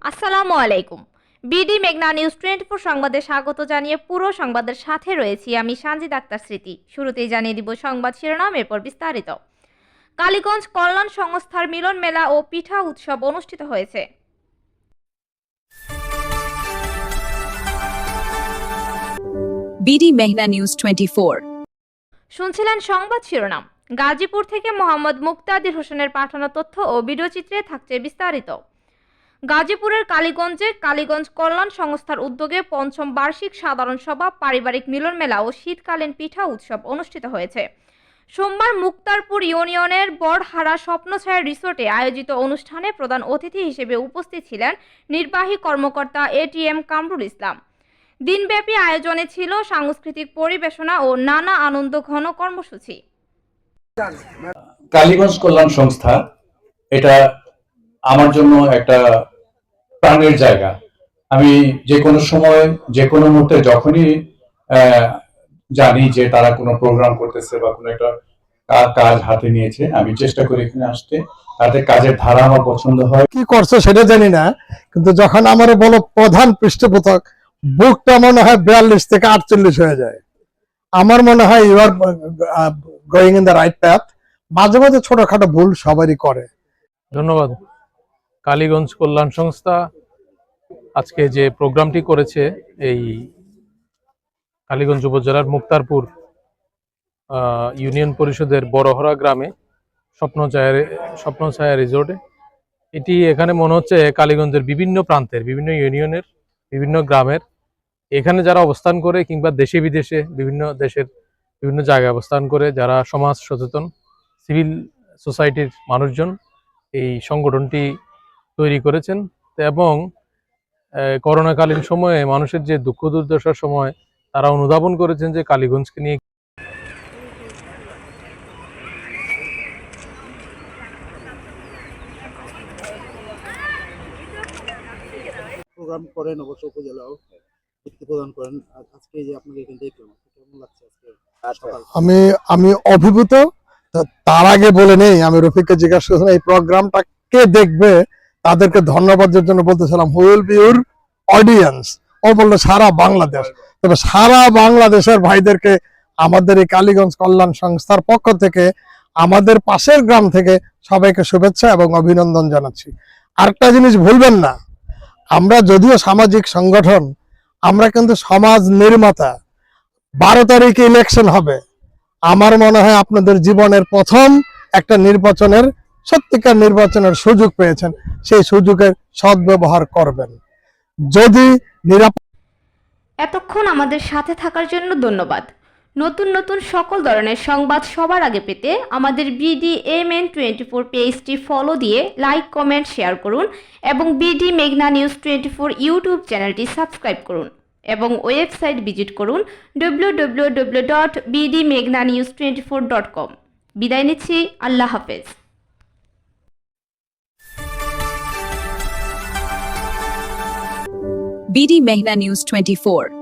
আসসালামু আলাইকুম। বিডি মেঘনা নিউজ 24 সংবাদে স্বাগত জানিয়ে পুরো সংবাদের সাথে রয়েছি আমি সানজিদ আক্তার স্মৃতি। শুরুতেই জানিয়ে দিব সংবাদ শিরোনাম, এরপর বিস্তারিত। কালীগঞ্জ কল্যাণ সংস্থার মিলন মেলা ও পিঠা উৎসব অনুষ্ঠিত হয়েছে। বিডি মেঘনা নিউজ 24। শুনছিলেন সংবাদ শিরোনাম। গাজীপুর থেকে মোহাম্মদ মুক্তাদির হোসেনের পাঠানো তথ্য ও ভিডিওচিত্রে থাকছে বিস্তারিত। গাজীপুরের কালীগঞ্জে কালীগঞ্জ কল্যাণ সংস্থার উদ্যোগে পঞ্চম বার্ষিক সাধারণ সভা, পারিবারিক মিলন মেলা ও শীতকালীন পিঠা উৎসব অনুষ্ঠিত হয়েছে। সোমবার মুক্তারপুর ইউনিয়নের বড়হারা স্বপ্নছায়া রিসোর্টে আয়োজিত অনুষ্ঠানে প্রধান অতিথি হিসেবে উপস্থিত ছিলেন নির্বাহী কর্মকর্তা এটিএম কামরুল ইসলাম। দিনব্যাপী আয়োজনে ছিল সাংস্কৃতিক পরিবেশনা ও নানা আনন্দ ঘন কর্মসূচি। কালীগঞ্জ কল্যাণ সংস্থা এটা আমার জন্য একটা প্রাণের জায়গা। আমি যে কোনো সময় যে কোনো মুহূর্তে যখনই জানি যে তারা কোনো প্রোগ্রাম করতেছে বা কোনো একটা কাজ হাতে নিয়েছে, আমি চেষ্টা করি এখানে আসতে। তাদের কাজের ধারা আমার পছন্দ হয়। কি করছে সেটা জানি না, কিন্তু যখন আমার বলো প্রধান পৃষ্ঠপোষক, বুকটা মনে হয় 42 থেকে 48 হয়ে যায়। আমার মনে হয় you are going in the right path. মাঝে মাঝে ছোটখাটো ভুল সবারই করে। ধন্যবাদ। কালীগঞ্জ কল্যাণ সংস্থা আজকে যে প্রোগ্রামটি করেছে, এই কালীগঞ্জ উপজেলার মুক্তারপুর ইউনিয়ন পরিষদের বড়হরা গ্রামে স্বপ্নছায়া রিসোর্টে, এটি এখানে মনে হচ্ছে কালীগঞ্জের বিভিন্ন প্রান্তের, বিভিন্ন ইউনিয়নের, বিভিন্ন গ্রামের এখানে যারা অবস্থান করে কিংবা দেশে বিদেশে বিভিন্ন দেশের বিভিন্ন জায়গায় অবস্থান করে যারা সমাজ সচেতন সিভিল সোসাইটির মানুষজন এই সংগঠনটি তৈরি করেছেন। এবং করোনাকালীন সময়ে মানুষের যে দুঃখ দুর্দশার সময় তারা অনুধাবন করেছেন যে কালীগঞ্জকে নিয়ে প্রোগ্রাম করেন, অবশ্য উপজেলাও প্রদান করেন। আজকে যে আপনাকে এখানে দেখলাম, কেমন লাগছে আজকে? আমি অভিভূত। তার আগে বলে নেই, আমি রফিককে জিজ্ঞাসা করেছিলাম এই প্রোগ্রামটা কে দেখবে, তাদেরকে ধন্যবাদের জন্য বলতেছিলাম who will be your audience. ও বললো সারা বাংলাদেশ। তবে সারা বাংলাদেশের ভাইদেরকে আমাদের এই কালীগঞ্জ কল্যাণ সংস্থার পক্ষ থেকে, আমাদের পাশের গ্রাম থেকে সবাইকে শুভেচ্ছা এবং অভিনন্দন জানাচ্ছি। আরেকটা জিনিস ভুলবেন না, আমরা যদিও সামাজিক সংগঠন, আমরা কিন্তু সমাজ নির্মাতা। 12 তারিখে ইলেকশন হবে। আমার মনে হয় আপনাদের জীবনের প্রথম একটা নির্বাচনের, সত্যিকার নির্বাচনের সুযোগ পেয়েছেন, সেই সুযোগের সদ্ব্যবহার করবেন। যদি এতক্ষণ আমাদের সাথে থাকার জন্য ধন্যবাদ। নতুন নতুন সকল ধরনের সংবাদ সবার আগে পেতে আমাদের BDMN24 পেজটি ফলো দিয়ে লাইক, কমেন্ট, শেয়ার করুন এবং বিডি মেঘনা নিউজ 24 ইউটিউব চ্যানেলটি সাবস্ক্রাইব করুন এবং ওয়েবসাইট ভিজিট করুন www.bdmeghnanews24.com। বিদায় নিচ্ছি, আল্লাহ হাফেজ। বিডি মেঘনা নিউজ 24।